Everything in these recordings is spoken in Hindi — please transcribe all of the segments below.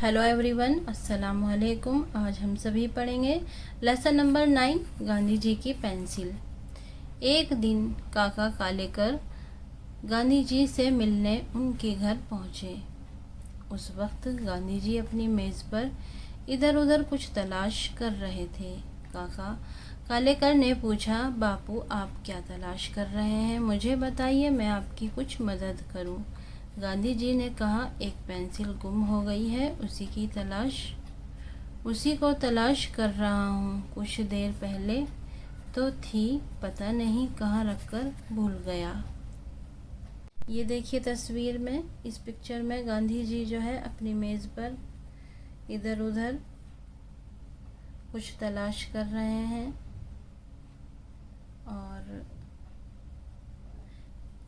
हेलो एवरीवन, अस्सलाम वालेकुम। आज हम सभी पढ़ेंगे लेसन नंबर 9, गांधी जी की पेंसिल। एक दिन काका कालेकर गांधी जी से मिलने उनके घर पहुंचे। उस वक्त गांधी जी अपनी मेज़ पर इधर उधर कुछ तलाश कर रहे थे। काका कालेकर ने पूछा, बापू आप क्या तलाश कर रहे हैं? मुझे बताइए, मैं आपकी कुछ मदद करूं। गांधी जी ने कहा, एक पेंसिल गुम हो गई है, उसी को तलाश कर रहा हूँ। कुछ देर पहले तो थी, पता नहीं कहाँ रखकर भूल गया। ये देखिए तस्वीर में, इस पिक्चर में गांधी जी जो है अपनी मेज़ पर इधर उधर कुछ तलाश कर रहे हैं और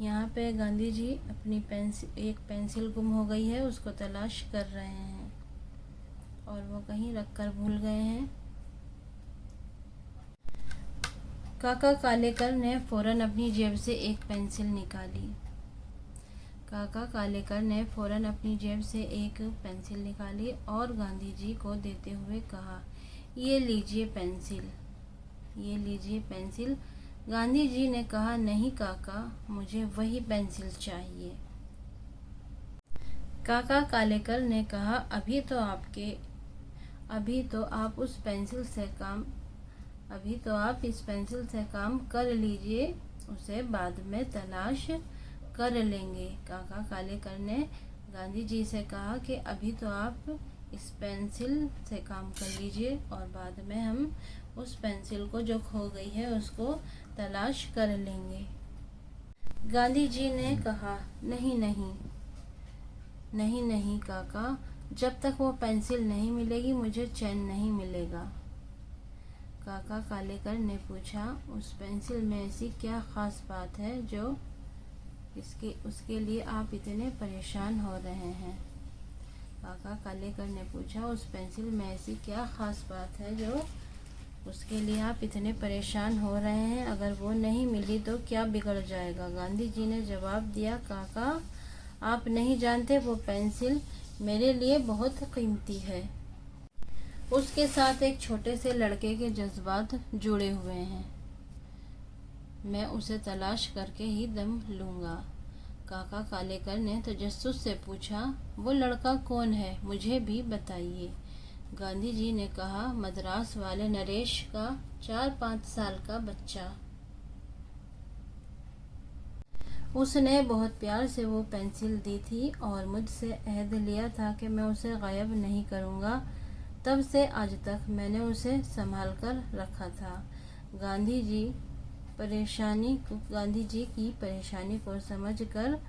यहाँ पे गांधी जी अपनी एक पेंसिल गुम हो गई है, उसको तलाश कर रहे हैं और वो कहीं रखकर भूल गए हैं। काका कालेकर ने फौरन अपनी जेब से एक पेंसिल निकाली। काका कालेकर ने फौरन अपनी जेब से एक पेंसिल निकाली और गांधी जी को देते हुए कहा, ये लीजिए पेंसिल, ये लीजिए पेंसिल। गांधी जी ने कहा, नहीं काका, मुझे वही पेंसिल चाहिए। काका कालेकर ने कहा, अभी तो आप इस पेंसिल से काम कर लीजिए, उसे बाद में तलाश कर लेंगे। काका कालेकर ने गांधी जी से कहा कि अभी तो आप इस पेंसिल से काम कर लीजिए और बाद में हम उस पेंसिल को जो खो गई है उसको तलाश कर लेंगे। गांधी जी ने कहा, नहीं नहीं नहीं नहीं काका, जब तक वो पेंसिल नहीं मिलेगी मुझे चैन नहीं मिलेगा। काका कालेकर ने पूछा, उस पेंसिल में ऐसी क्या खास बात है जो उसके लिए आप इतने परेशान हो रहे हैं? काका कालेकर ने पूछा, उस पेंसिल में ऐसी क्या खास बात है जो उसके लिए आप इतने परेशान हो रहे हैं? अगर वो नहीं मिली तो क्या बिगड़ जाएगा? गांधी जी ने जवाब दिया, काका आप नहीं जानते, वो पेंसिल मेरे लिए बहुत कीमती है। उसके साथ एक छोटे से लड़के के जज्बात जुड़े हुए हैं। मैं उसे तलाश करके ही दम लूँगा। काका कालेकर ने तजस्सुस से पूछा, वो लड़का कौन है, मुझे भी बताइए। गांधी जी ने कहा, मद्रास वाले नरेश का 4-5 साल का बच्चा। उसने बहुत प्यार से वो पेंसिल दी थी और मुझसे अहद लिया था कि मैं उसे गायब नहीं करूँगा। तब से आज तक मैंने उसे संभाल कर रखा था। गांधी जी की परेशानी को समझकर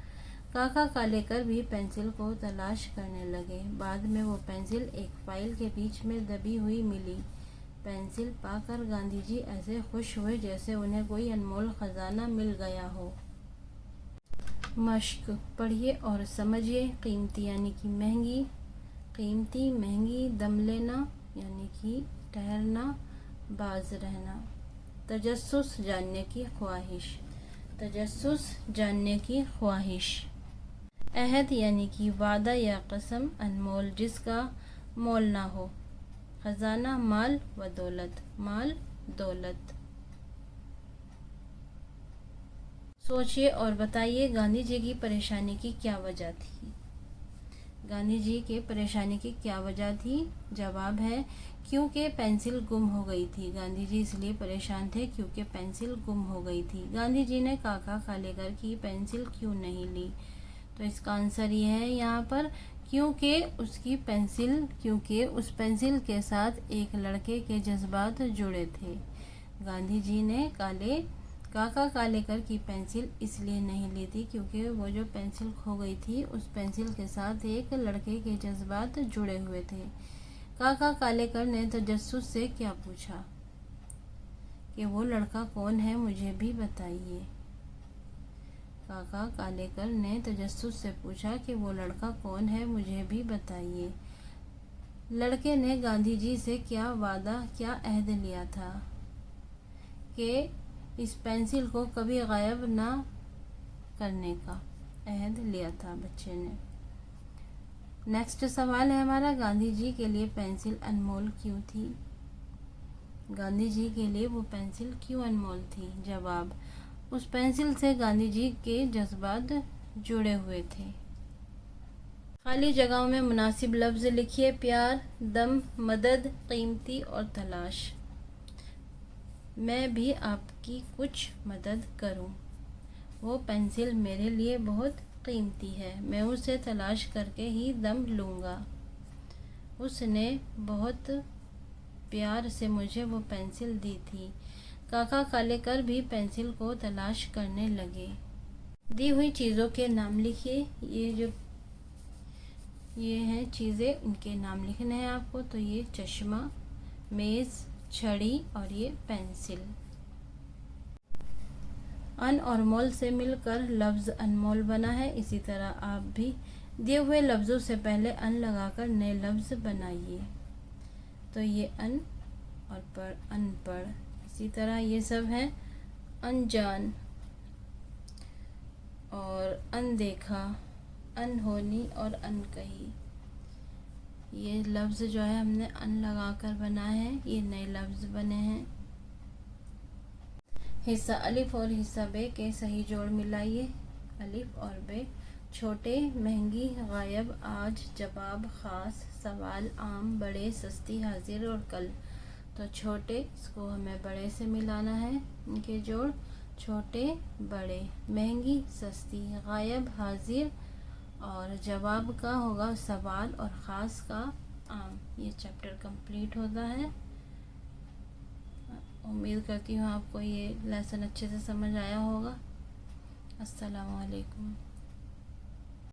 काका कालेकर भी पेंसिल को तलाश करने लगे। बाद में वो पेंसिल एक फाइल के बीच में दबी हुई मिली। पेंसिल पाकर गांधी जी ऐसे खुश हुए जैसे उन्हें कोई अनमोल खजाना मिल गया हो। मश्क पढ़िए और समझिए। कीमती यानी कि महंगी, कीमती महंगी, दम लेना यानी कि ठहरना, बाज रहना। तजस्सुस जानने की ख्वाहिश, तजस्सुस जानने की ख्वाहिश। अहद यानी कि वादा या कसम, अनमोल जिसका मोल ना हो। खजाना माल व दौलत, माल दौलत। सोचिए और बताइए, गांधी जी की परेशानी की क्या वजह थी? गांधी जी के परेशानी की क्या वजह थी? जवाब है, क्योंकि पेंसिल गुम हो गई थी। गांधी जी इसलिए परेशान थे क्योंकि पेंसिल गुम हो गई थी। गांधी जी ने काका कालेकर की पेंसिल क्यों नहीं ली? तो इसका आंसर ये है यहाँ पर, क्योंकि उस पेंसिल के साथ एक लड़के के जज्बात जुड़े थे। गांधी जी ने काका कालेकर की पेंसिल इसलिए नहीं ली थी क्योंकि वो जो पेंसिल खो गई थी उस पेंसिल के साथ एक लड़के के जज्बात जुड़े हुए थे। काका कालेकर ने तजस्सुस से क्या पूछा कि वो लड़का कौन है, मुझे भी बताइए। काका कालेकर ने तजस्सुस से पूछा कि वो लड़का कौन है, मुझे भी बताइए। लड़के ने गांधी जी से क्या अहद लिया था कि इस पेंसिल को कभी गायब ना करने का अहद लिया था बच्चे ने। नेक्स्ट सवाल है हमारा, गांधी जी के लिए पेंसिल अनमोल क्यों थी? गांधी जी के लिए वो पेंसिल क्यों अनमोल थी? जवाब, उस पेंसिल से गांधी जी के जज्बात जुड़े हुए थे। खाली जगहों में मुनासिब लफ्ज़ लिखिए। प्यार, दम, मदद, कीमती और तलाश। मैं भी आपकी कुछ मदद करूं। वो पेंसिल मेरे लिए बहुत कीमती है, मैं उसे तलाश करके ही दम लूँगा। उसने बहुत प्यार से मुझे वो पेंसिल दी थी। काका कालेकर भी पेंसिल को तलाश करने लगे। दी हुई चीज़ों के नाम लिखिए। ये हैं चीज़ें, उनके नाम लिखने हैं आपको। तो ये चश्मा, मेज़, छड़ी और ये पेंसिल। अन और मोल से मिलकर लफ्ज़ अनमोल बना है। इसी तरह आप भी दिए हुए लफ्ज़ों से पहले अन लगाकर नए लफ्ज़ बनाइए। तो ये अन और पढ़, अनपढ़। इसी तरह ये सब है अनजान और अनदेखा, अनहोनी और अनकही। ये लफ्ज़ जो है हमने अन लगाकर बनाए हैं, ये नए लफ्ज़ बने हैं। हिस्सा अलिफ और हिस्सा बे के सही जोड़ मिलाइए। अलिफ और बे, छोटे, महंगी, गायब, आज, जवाब, ख़ास, सवाल, आम, बड़े, सस्ती, हाजिर और कल। तो छोटे, इसको हमें बड़े से मिलाना है। इनके जोड़ छोटे, बड़े, महंगी, सस्ती, गायब, हाजिर और जवाब का होगा सवाल और ख़ास का आम। ये चैप्टर कंप्लीट होता है। उम्मीद करती हूँ आपको ये लेसन अच्छे से समझ आया होगा। अस्सलाम वालेकुम।